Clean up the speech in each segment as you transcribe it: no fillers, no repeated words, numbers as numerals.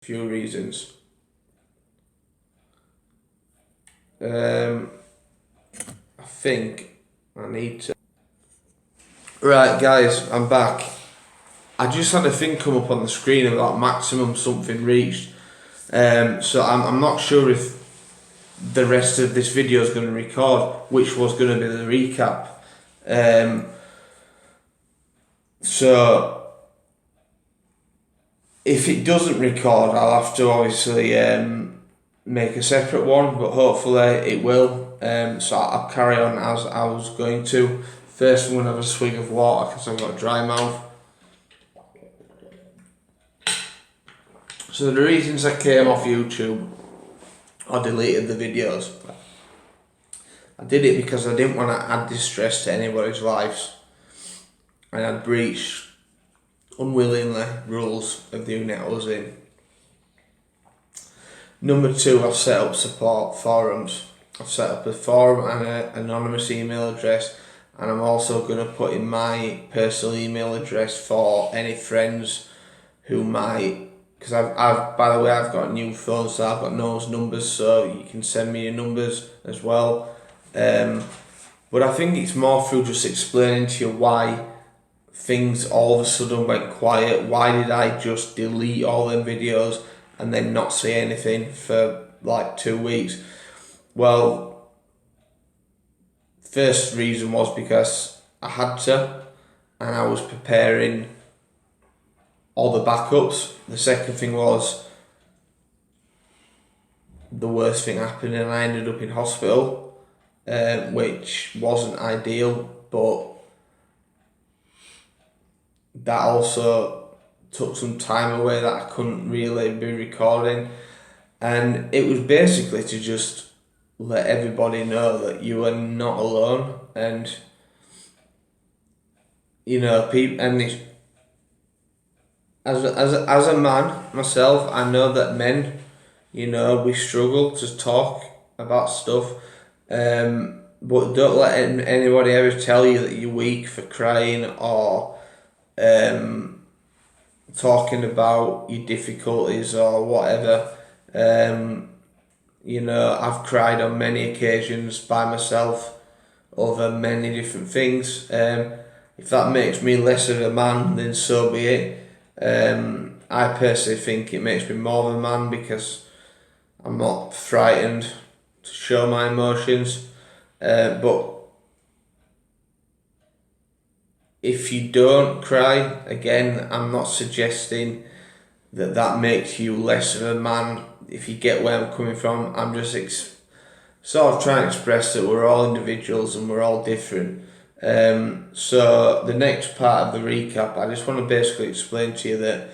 Few reasons. I think I need to. Right, guys, I'm back. I just had a thing come up on the screen about maximum something reached. So I'm not sure if the rest of this video is going to record, which was going to be the recap. So if it doesn't record, I'll have to obviously make a separate one, but hopefully it will. So I'll carry on as I was going to. First, I'm going to have a swig of water because I've got a dry mouth. So the reasons I came off YouTube or deleted the videos, I did it because I didn't want to add distress to anybody's lives, and I'd breached unwillingly rules of the unit I was in. Number two, I've set up support forums. I've set up a forum and an anonymous email address, and I'm also going to put in my personal email address for any friends who might, because I've by the way, I've got a new phone, so I've got those numbers, so you can send me your numbers as well. But I think it's more through just explaining to you why things all of a sudden went quiet. Why did I just delete all them videos and then not say anything for like 2 weeks? Well, first reason was because I had to, and I was preparing all the backups. The second thing was the worst thing happened and I ended up in hospital, which wasn't ideal, but that also took some time away that I couldn't really be recording. And it was basically to just let everybody know that you are not alone, and people, and it's, as a man myself, I know that men, we struggle to talk about stuff, but don't let anybody ever tell you that you're weak for crying or talking about your difficulties or whatever. I've cried on many occasions by myself over many different things. If that makes me less of a man, then so be it. I personally think it makes me more of a man because I'm not frightened to show my emotions. But if you don't cry, again, I'm not suggesting that makes you less of a man. If you get where I'm coming from, I'm just sort of trying to express that we're all individuals and we're all different. So the next part of the recap, I just want to basically explain to you that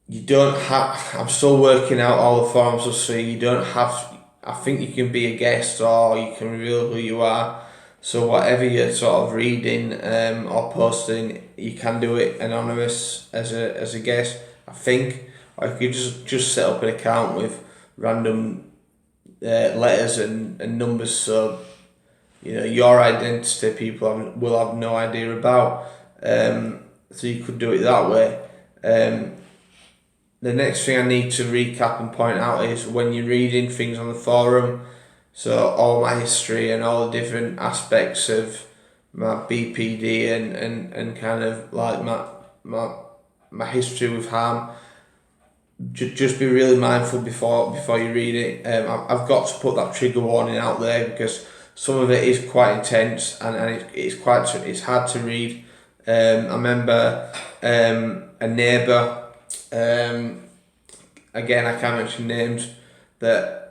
you don't have, I'm still working out all the forms, so you don't have, I think you can be a guest or you can reveal who you are. So whatever you're sort of reading or posting, you can do it anonymous as a guest, I think. Or you could just set up an account with random letters and numbers, so your identity people will have no idea about. So you could do it that way. The next thing I need to recap and point out is when you're reading things on the forum, so all my history and all the different aspects of my BPD and kind of like my history with harm, just be really mindful before you read it. I've got to put that trigger warning out there because some of it is quite intense and it's hard to read. I remember a neighbour, again I can't mention names, that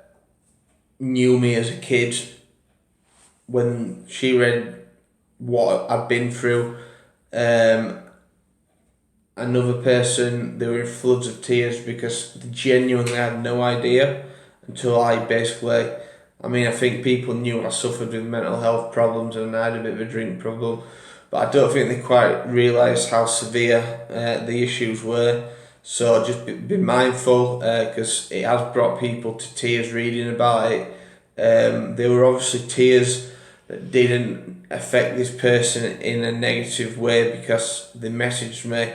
knew me as a kid. When she read what I'd been through, another person, they were in floods of tears because they genuinely had no idea until I basically, I think people knew I suffered with mental health problems and I had a bit of a drink problem, but I don't think they quite realised how severe the issues were. So just be mindful because it has brought people to tears reading about it. There were obviously tears that didn't affect this person in a negative way because they messaged me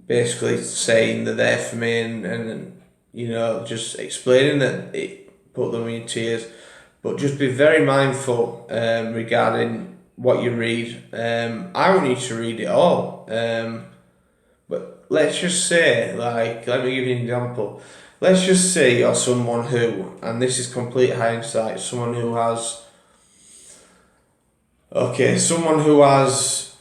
basically saying they're there for me and you know, just explaining that it put them in tears. But just be very mindful regarding what you read. I don't need to read it all. But let's just say, like, let me give you an example. Let's just say you're someone who, and this is complete hindsight, someone who has, someone who has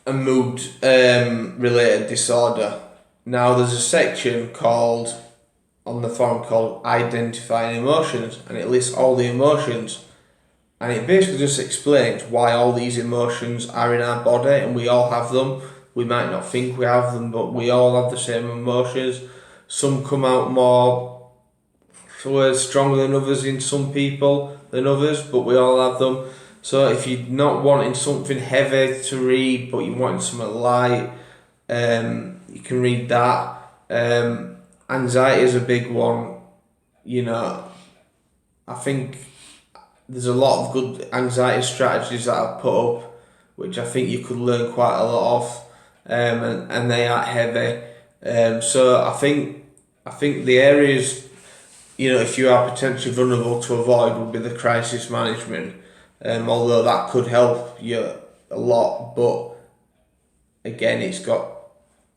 a mood related disorder. Now, there's a section called, on the forum called Identifying Emotions, and it lists all the emotions. And it basically just explains why all these emotions are in our body and we all have them. We might not think we have them, but we all have the same emotions. Some come out more stronger than others in some people than others, but we all have them. So if you're not wanting something heavy to read, but you're wanting something light, you can read that. Anxiety is a big one. You know, I think there's a lot of good anxiety strategies that I've put up, which I think you could learn quite a lot of, and they aren't heavy. So I think the areas, you know, if you are potentially vulnerable to avoid would be the crisis management, although that could help you a lot. But again,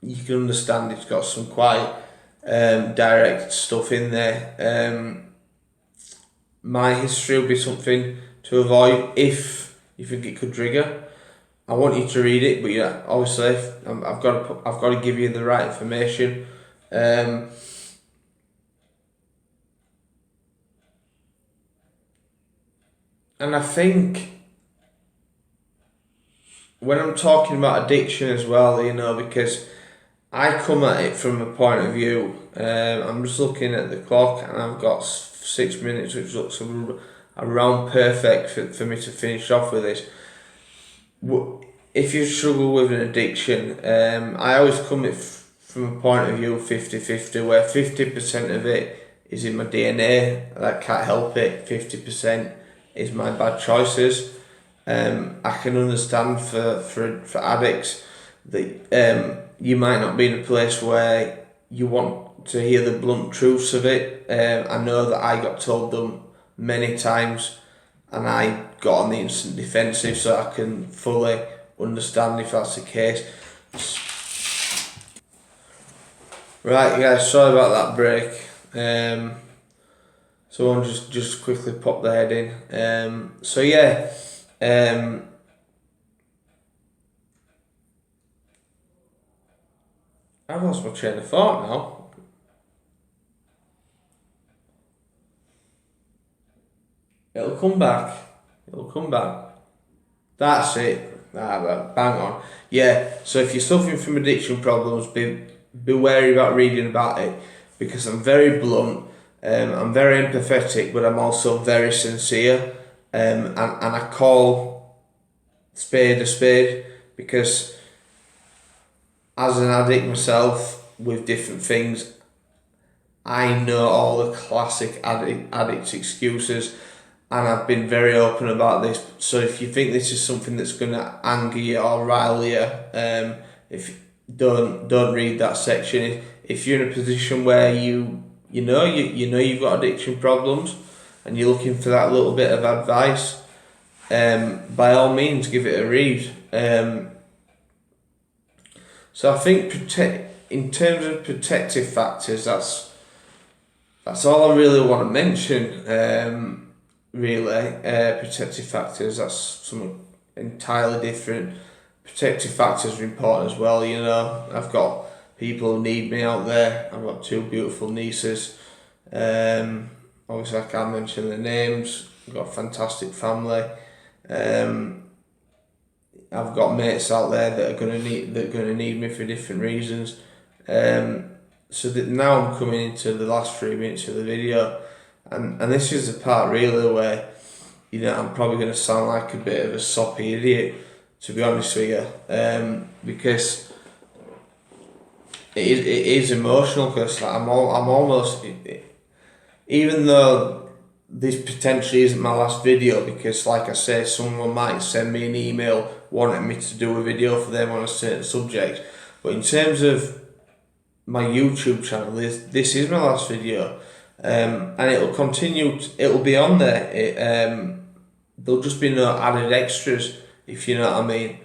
you can understand it's got some quite direct stuff in there. My history will be something to avoid if you think it could trigger. I want you to read it, but yeah, obviously I've got to give you the right information. And I think when I'm talking about addiction as well, you know, because I come at it from a point of view. I'm just looking at the clock and I've got 6 minutes, which looks around perfect for me to finish off with this. If you struggle with an addiction, I always come at from a point of view 50-50, where 50% of it is in my DNA, I can't help it, 50% is my bad choices. I can understand for addicts that you might not be in a place where you want to hear the blunt truths of it. I know that I got told them many times and I got on the instant defensive, so I can fully understand if that's the case. Right guys, sorry about that break. Someone just quickly popped their head in. So yeah, I've lost my train of thought now. It'll come back. That's it. Bang on. Yeah, so if you're suffering from addiction problems, be wary about reading about it, because I'm very blunt, I'm very empathetic, but I'm also very sincere, and I call spade a spade, because as an addict myself with different things, I know all the classic addict excuses, and I've been very open about this. So if you think this is something that's going to anger you or rile you, if don't read that section. If you're in a position where you know you've got addiction problems and you're looking for that little bit of advice, by all means give it a read. So I think in terms of protective factors, that's all I really want to mention. Protective factors, that's something entirely different. Protective factors are important as well, you know. I've got people who need me out there. I've got 2 beautiful nieces. Obviously I can't mention their names. I've got a fantastic family. I've got mates out there that are gonna need me for different reasons. So that now I'm coming into the last 3 minutes of the video, and this is the part really where, you know, I'm probably going to sound like a bit of a soppy idiot, to be honest with you, because it is emotional, because I'm almost, even though this potentially isn't my last video, because like I say, someone might send me an email wanted me to do a video for them on a certain subject. But in terms of my YouTube channel, this is my last video, and it'll continue. It'll be on there. There'll just be no added extras, if you know what I mean.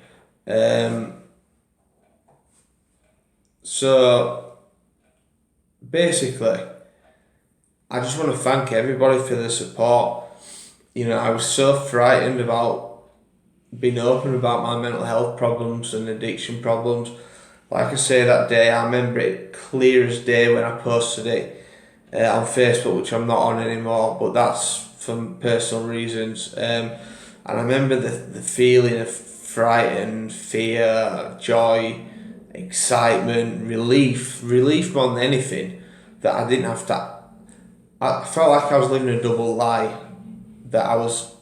So basically, I just want to thank everybody for the support. You know, I was so frightened about being open about my mental health problems and addiction problems. Like I say, that day, I remember it clear as day when I posted it on Facebook, which I'm not on anymore, but that's for personal reasons. And I remember the feeling of frightened, fear, joy, excitement, relief more than anything, that I didn't have to. I felt like I was living a double lie. That I was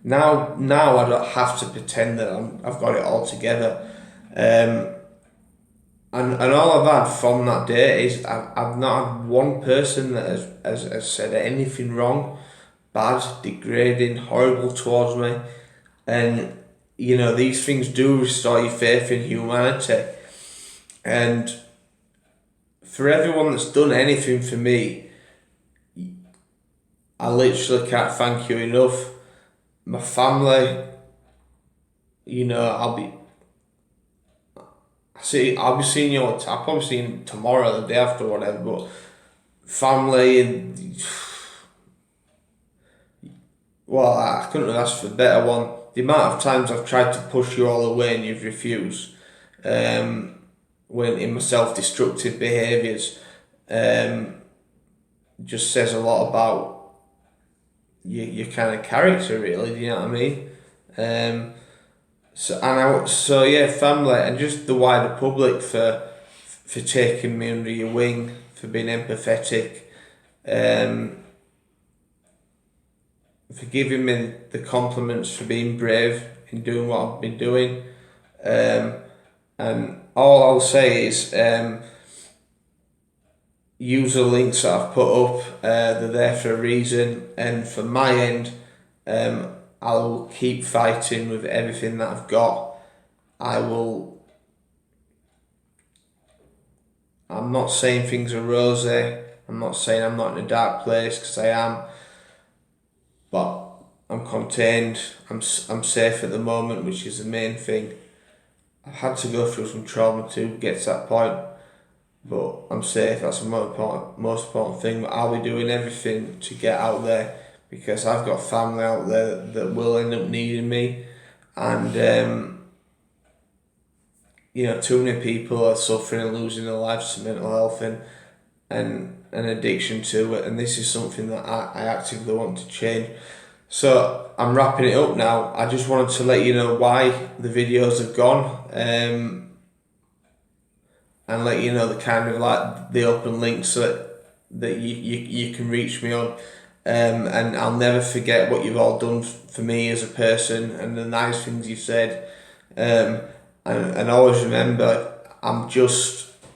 now I don't have to pretend that I've got it all together. And all I've had from that day is I've not had one person that has said anything wrong, bad, degrading, horrible towards me. And you know, these things do restore your faith in humanity. And for everyone that's done anything for me, I literally can't thank you enough. My family, you know, I'll be seeing you all the time. I'll probably see you tomorrow, the day after, whatever. But family, well, I couldn't have asked for a better one. The amount of times I've tried to push you all away and you've refused, when in my self-destructive behaviours, just says a lot about your kind of character, really. Do you know what I mean? So yeah, family and just the wider public for taking me under your wing, for being empathetic, for giving me the compliments, for being brave in doing what I've been doing, and all I'll say is, use the links that I've put up. They're there for a reason, and from my end, I'll keep fighting with everything that I've got. I'm not saying things are rosy. I'm not saying I'm not in a dark place, because I am. But I'm contained. I'm safe at the moment, which is the main thing. I've had to go through some trauma to get to that point, but I'm safe. That's the most important thing. But I'll be doing everything to get out there, because I've got family out there that will end up needing me, and you know, too many people are suffering and losing their lives to mental health and an addiction to it, and this is something that I actively want to change. So I'm wrapping it up now. I just wanted to let you know why the videos have gone, and let you know the kind of like the open links that you can reach me on. And I'll never forget what you've all done for me as a person, and the nice things you've said. And always remember,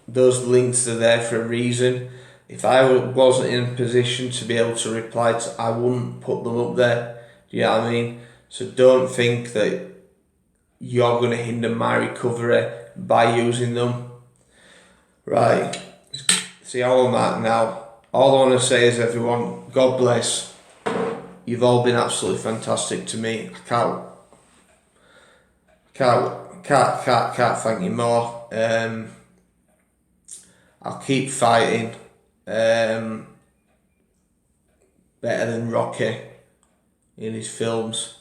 those links are there for a reason. If I wasn't in a position to be able to reply I wouldn't put them up there. Do you know what I mean? So don't think that you're going to hinder my recovery by using them. Right. See how I'm at now. All I want to say is, everyone, God bless. You've all been absolutely fantastic to me. I can't thank you more. I'll keep fighting. Better than Rocky in his films.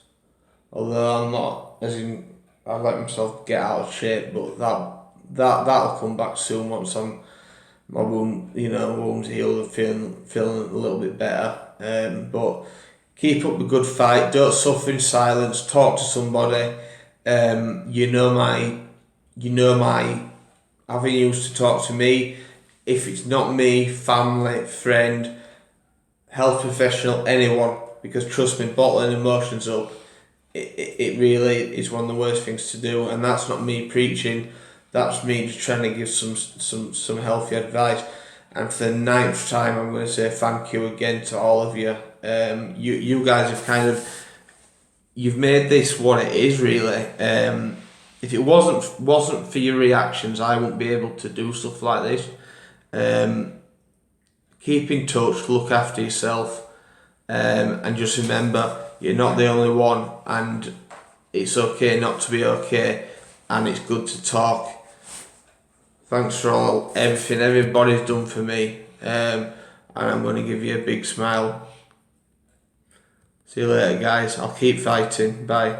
Although I'm not, as in, I let myself get out of shape, but that'll come back soon once my wound's healed and feeling a little bit better. But keep up the good fight. Don't suffer in silence. Talk to somebody. You know my avenues to talk to me. If it's not me, family, friend, health professional, anyone, because trust me, bottling emotions up, it really is one of the worst things to do, and that's not me preaching. That's me just trying to give some healthy advice. And for the 9th time, I'm going to say thank you again to all of you. You guys have you've made this what it is, really. if it wasn't for your reactions, I wouldn't be able to do stuff like this. Keep in touch, look after yourself, and just remember you're not the only one, and it's okay not to be okay, and it's good to talk. Thanks for everything everybody's done for me, and I'm going to give you a big smile. See you later, guys. I'll keep fighting. Bye.